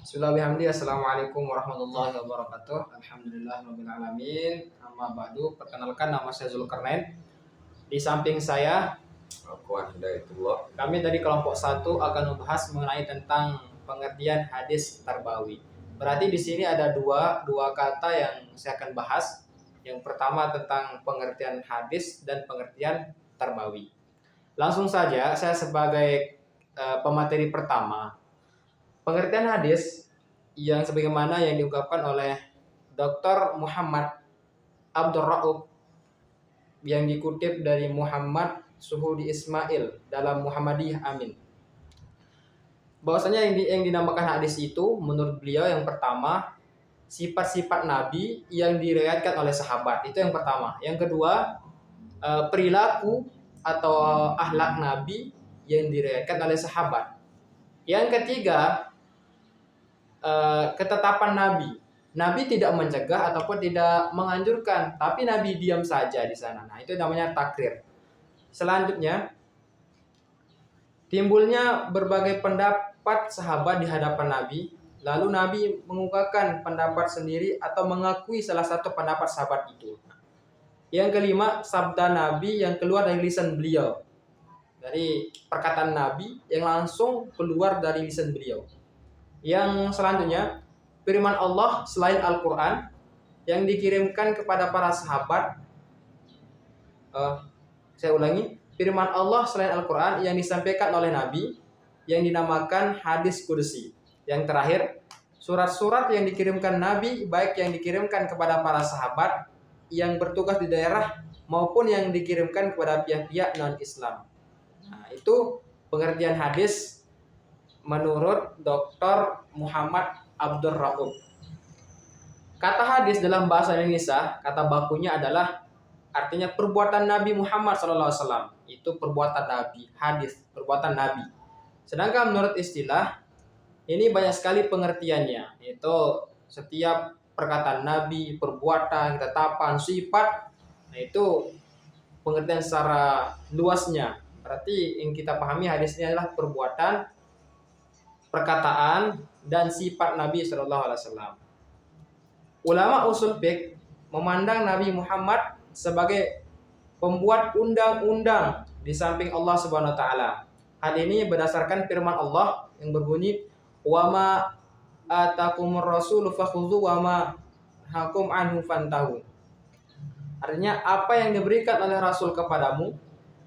Bismillahirrahmanirrahim. Assalamualaikum warahmatullahi wabarakatuh. Alhamdulillahirrahmanirrahim. Amma ba'du. Perkenalkan, nama saya Zulkarnain. Di samping saya, kami dari kelompok 1 akan membahas mengenai tentang pengertian hadis tarbawi. Berarti di sini ada dua kata yang saya akan bahas. Yang pertama tentang pengertian hadis dan pengertian tarbawi. Langsung saja, saya sebagai pemateri pertama. Pengertian hadis yang sebagaimana yang diungkapkan oleh Dr. Muhammad Abdur Rauf yang dikutip dari Muhammad Suhudi Ismail dalam Muhammadiyah Amin. Bahwasanya yang dinamakan hadis itu menurut beliau yang pertama sifat-sifat Nabi yang diriwayatkan oleh sahabat, itu yang pertama. Yang kedua perilaku atau akhlak Nabi yang diriwayatkan oleh sahabat. Yang ketiga ketetapan Nabi. Nabi tidak mencegah ataupun tidak menganjurkan, tapi Nabi diam saja di sana. Nah, itu namanya takrir. Selanjutnya, timbulnya berbagai pendapat sahabat di hadapan Nabi, lalu Nabi mengungkapkan pendapat sendiri atau mengakui salah satu pendapat sahabat itu. Yang kelima, sabda Nabi yang keluar dari lisan beliau. Dari perkataan Nabi yang langsung keluar dari lisan beliau. Yang selanjutnya, firman Allah selain Al-Quran yang dikirimkan kepada para sahabat. Saya ulangi, firman Allah selain Al-Quran yang disampaikan oleh Nabi yang dinamakan hadis qudsi. Yang terakhir, surat-surat yang dikirimkan Nabi, baik yang dikirimkan kepada para sahabat yang bertugas di daerah maupun yang dikirimkan kepada pihak-pihak non-Islam. Nah, itu pengertian hadis menurut Dr. Muhammad Abdur Rauf. Kata hadis dalam bahasa Indonesia, kata bakunya adalah artinya perbuatan Nabi Muhammad SAW. Itu perbuatan Nabi, hadis, perbuatan Nabi. Sedangkan menurut istilah, ini banyak sekali pengertiannya. Itu setiap perkataan Nabi, perbuatan, ketetapan, sifat. Nah, itu pengertian secara luasnya. Berarti yang kita pahami hadisnya adalah perbuatan, perkataan, dan sifat Nabi SAW. Ulama usul fiqh memandang Nabi Muhammad sebagai pembuat undang-undang di samping Allah Subhanahu wa taala. Hal ini berdasarkan firman Allah yang berbunyi, "Wa ma atakumur rasulu fakhudhu wa ma hakum anhu fantahu." Artinya, apa yang diberikan oleh Rasul kepadamu,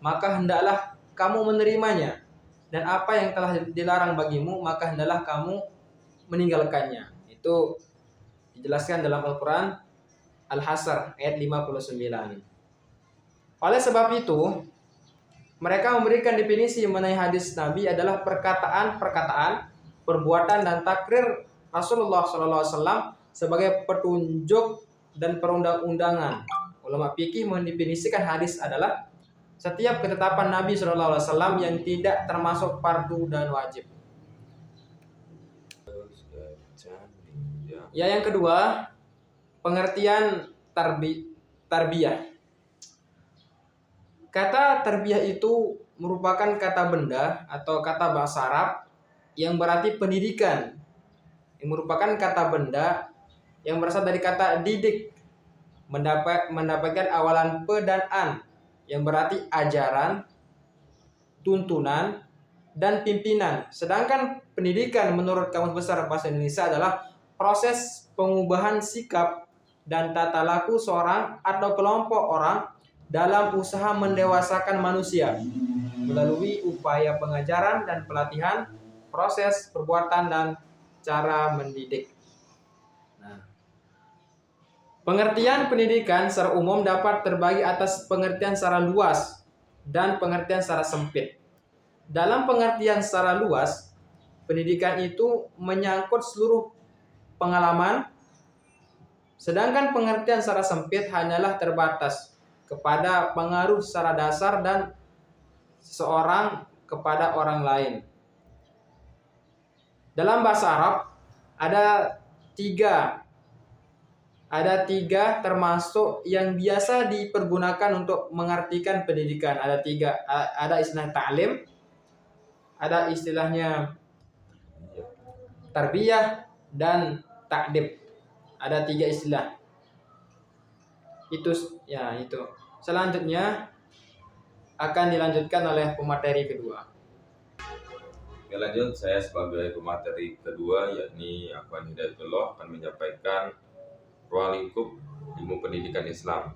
maka hendaklah kamu menerimanya. Dan apa yang telah dilarang bagimu, maka hendaklah kamu meninggalkannya. Itu dijelaskan dalam Al-Quran Al-Hasr ayat 59. Oleh sebab itu, mereka memberikan definisi mengenai hadis Nabi adalah perkataan-perkataan, perbuatan, dan takrir Rasulullah SAW sebagai petunjuk dan perundang-undangan. Ulama fikih mendefinisikan hadis adalah setiap ketetapan Nabi SAW yang tidak termasuk fardu dan wajib. Ya, yang kedua, pengertian tarbiyah. Kata tarbiyah itu merupakan kata benda atau kata bahasa Arab yang berarti pendidikan. Yang merupakan kata benda yang berasal dari kata didik, mendapatkan awalan pe dan an, yang berarti ajaran, tuntunan, dan pimpinan. Sedangkan pendidikan menurut Kamus Besar Bahasa Indonesia adalah proses pengubahan sikap dan tata laku seorang atau kelompok orang dalam usaha mendewasakan manusia melalui upaya pengajaran dan pelatihan, proses perbuatan, dan cara mendidik. Pengertian pendidikan secara umum dapat terbagi atas pengertian secara luas dan pengertian secara sempit. Dalam pengertian secara luas, pendidikan itu menyangkut seluruh pengalaman, sedangkan pengertian secara sempit hanyalah terbatas kepada pengaruh secara dasar dan seseorang kepada orang lain. Dalam bahasa Arab ada tiga termasuk yang biasa dipergunakan untuk mengartikan pendidikan. Ada istilah ta'lim, ada istilahnya tarbiyah, dan takdib. Ada 3 istilah. Itu ya itu. Selanjutnya akan dilanjutkan oleh pemateri kedua. Oke, lanjut, saya sebagai pemateri kedua yakni Afwan Hidayatullah akan menyampaikan ruang lingkup ilmu pendidikan Islam.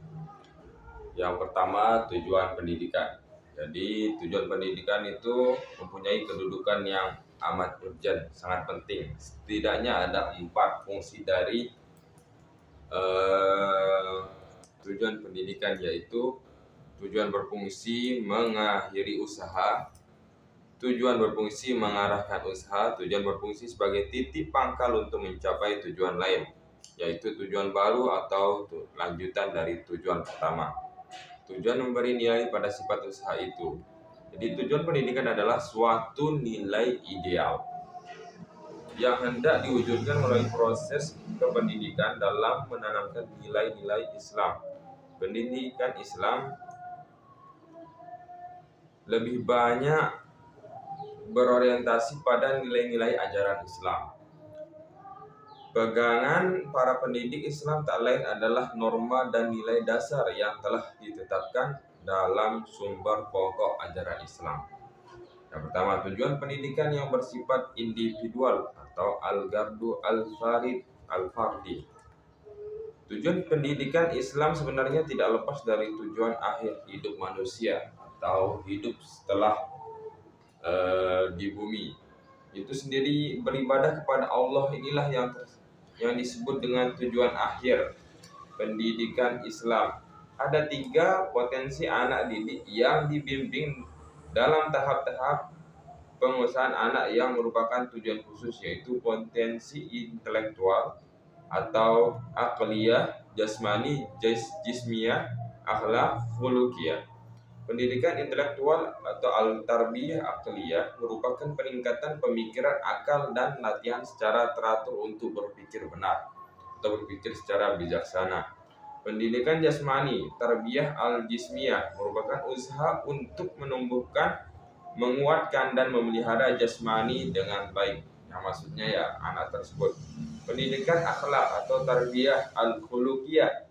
Yang pertama, tujuan pendidikan. Jadi tujuan pendidikan itu mempunyai kedudukan yang amat urgent, sangat penting. Setidaknya ada 4 fungsi dari tujuan pendidikan, yaitu tujuan berfungsi mengakhiri usaha, tujuan berfungsi mengarahkan usaha, tujuan berfungsi sebagai titik pangkal untuk mencapai tujuan lain, yaitu tujuan baru atau lanjutan dari tujuan pertama. Tujuan memberi nilai pada sifat usaha itu. Jadi tujuan pendidikan adalah suatu nilai ideal yang hendak diwujudkan melalui proses kependidikan dalam menanamkan nilai-nilai Islam. Pendidikan Islam lebih banyak berorientasi pada nilai-nilai ajaran Islam. Pegangan para pendidik Islam tak lain adalah norma dan nilai dasar yang telah ditetapkan dalam sumber pokok ajaran Islam. Yang pertama, tujuan pendidikan yang bersifat individual atau al-gardu al-farid al-fardi. Tujuan pendidikan Islam sebenarnya tidak lepas dari tujuan akhir hidup manusia atau hidup setelah di bumi. Itu sendiri beribadah kepada Allah, inilah yang disebut dengan tujuan akhir pendidikan Islam. Ada 3 potensi anak didik yang dibimbing dalam tahap-tahap pengusahaan anak yang merupakan tujuan khusus, yaitu potensi intelektual atau akliyah, jasmani, jismiyah, akhlak, khuluqiyah. Pendidikan intelektual atau al-tarbiyah akliyah merupakan peningkatan pemikiran akal dan latihan secara teratur untuk berpikir benar atau berpikir secara bijaksana. Pendidikan jasmani, tarbiyah al-jismiyah, merupakan usaha untuk menumbuhkan, menguatkan dan memelihara jasmani dengan baik. Yang maksudnya ya anak tersebut. Pendidikan akhlak atau tarbiyah al-khuluqiyah,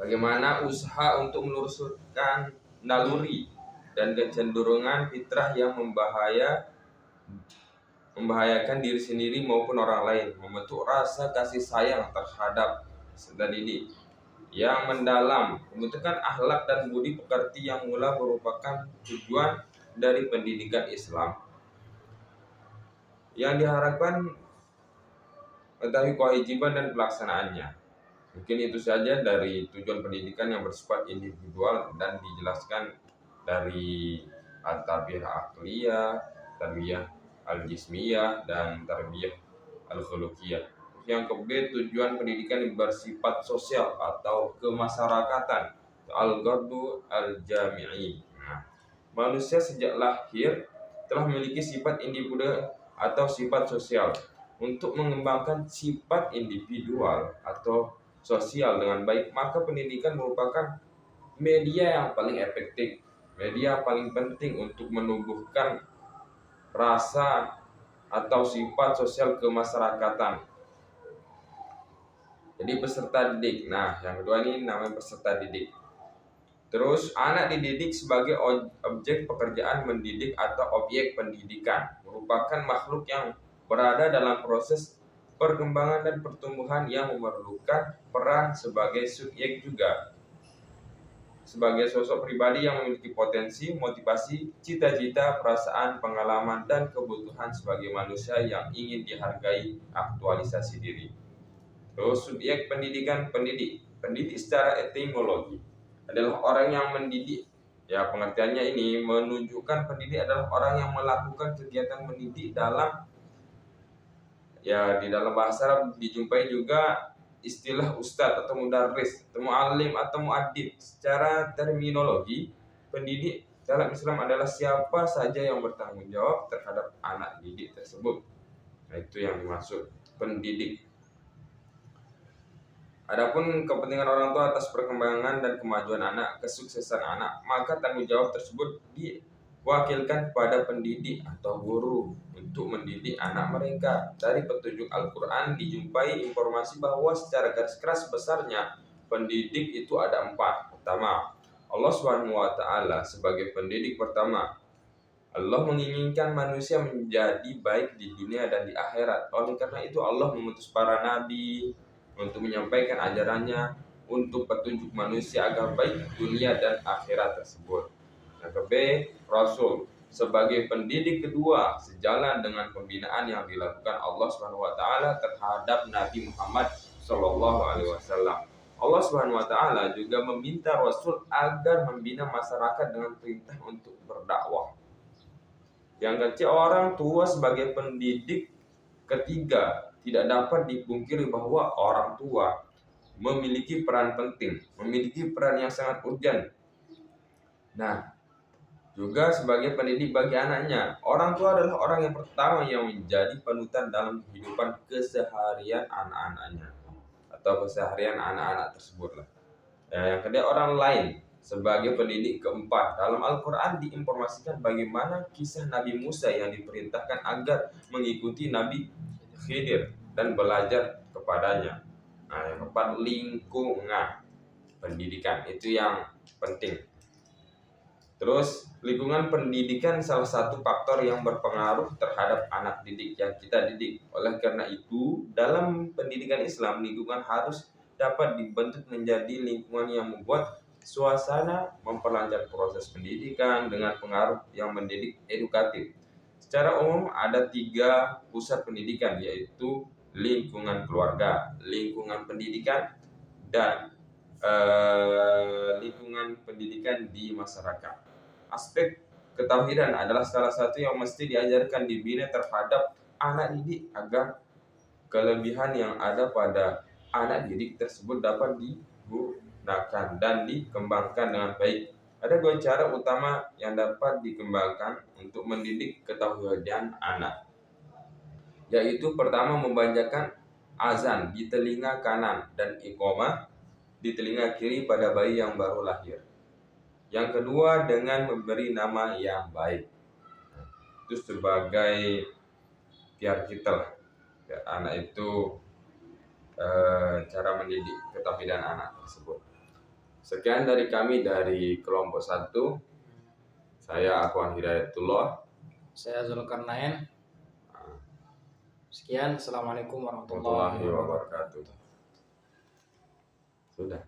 bagaimana usaha untuk meluruskan naluri dan kecenderungan fitrah yang membahayakan diri sendiri maupun orang lain, membentuk rasa kasih sayang terhadap dan ini yang mendalam, membentukkan akhlak dan budi pekerti yang mula merupakan tujuan dari pendidikan Islam yang diharapkan mengetahui kewajiban dan pelaksanaannya. Mungkin itu saja dari tujuan pendidikan yang bersifat individual dan dijelaskan dari tarbiyah akliyah, tarbiyah al-jismiyah, dan tarbiyah al-khuluqiyah. Yang ke-B, tujuan pendidikan yang bersifat sosial atau kemasyarakatan, al-gardu al-jami'i. Nah, manusia sejak lahir telah memiliki sifat individu atau sifat sosial. Untuk mengembangkan sifat individual atau sosial dengan baik, maka pendidikan merupakan media yang paling efektif, media paling penting untuk menumbuhkan rasa atau sifat sosial kemasyarakatan. Jadi peserta didik. Nah, yang kedua ini namanya peserta didik. Terus anak dididik sebagai objek pekerjaan mendidik atau objek pendidikan, merupakan makhluk yang berada dalam proses perkembangan dan pertumbuhan yang memerlukan peran sebagai subjek juga. Sebagai sosok pribadi yang memiliki potensi, motivasi, cita-cita, perasaan, pengalaman, dan kebutuhan sebagai manusia yang ingin dihargai, aktualisasi diri. Terus subjek pendidikan, pendidik secara etimologi adalah orang yang mendidik. Ya, pengertiannya ini menunjukkan pendidik adalah orang yang melakukan kegiatan mendidik di dalam bahasa Arab dijumpai juga istilah ustadz atau mudarris, atau muallim atau muaddib. Secara terminologi, pendidik dalam Islam adalah siapa saja yang bertanggung jawab terhadap anak didik tersebut. Nah, itu yang dimaksud pendidik. Adapun kepentingan orang tua atas perkembangan dan kemajuan anak, kesuksesan anak, maka tanggung jawab tersebut wakilkan kepada pendidik atau guru untuk mendidik anak mereka. Dari petunjuk Al-Quran dijumpai informasi bahwa secara garis keras besarnya pendidik itu ada 4. Pertama, Allah SWT sebagai pendidik pertama. Allah menginginkan manusia menjadi baik di dunia dan di akhirat. Oleh karena itu Allah mengutus para nabi untuk menyampaikan ajarannya untuk petunjuk manusia agar baik dunia dan akhirat tersebut. Yang ke B, Rasul sebagai pendidik kedua sejalan dengan pembinaan yang dilakukan Allah SWT terhadap Nabi Muhammad SAW. Allah SWT juga meminta Rasul agar membina masyarakat dengan perintah untuk berdakwah. Yang ketiga, orang tua sebagai pendidik ketiga. Tidak dapat dipungkiri bahwa orang tua memiliki peran penting, memiliki peran yang sangat urgent. Nah, juga sebagai pendidik bagi anaknya. Orang tua adalah orang yang pertama yang menjadi panutan dalam kehidupan keseharian anak-anaknya atau keseharian anak-anak tersebut lah. Yang kedua, orang lain sebagai pendidik keempat. Dalam Al-Quran diinformasikan bagaimana kisah Nabi Musa yang diperintahkan agar mengikuti Nabi Khidir dan belajar kepadanya. Nah, yang keempat, lingkungan pendidikan itu yang penting. Terus, lingkungan pendidikan salah satu faktor yang berpengaruh terhadap anak didik yang kita didik. Oleh karena itu, dalam pendidikan Islam, lingkungan harus dapat dibentuk menjadi lingkungan yang membuat suasana memperlancar proses pendidikan dengan pengaruh yang mendidik edukatif. Secara umum ada 3 pusat pendidikan, yaitu lingkungan keluarga, lingkungan pendidikan, dan lingkungan pendidikan di masyarakat. Aspek ketauhidan adalah salah satu yang mesti diajarkan dibina terhadap anak didik agar kelebihan yang ada pada anak didik tersebut dapat digunakan dan dikembangkan dengan baik. Ada 2 cara utama yang dapat dikembangkan untuk mendidik ketauhidan anak, yaitu pertama, membacakan azan di telinga kanan dan iqamah di telinga kiri pada bayi yang baru lahir. Yang kedua, dengan memberi nama yang baik. Itu sebagai biar kita lah, biar anak itu cara mendidik ketauhidan anak tersebut. Sekian dari kami dari kelompok 1. Saya Afwan Hidayatullah. Saya Zulkarnain. Sekian, assalamualaikum warahmatullahi Warahmatullahi wabarakatuh. wabarakatuh. Sudah.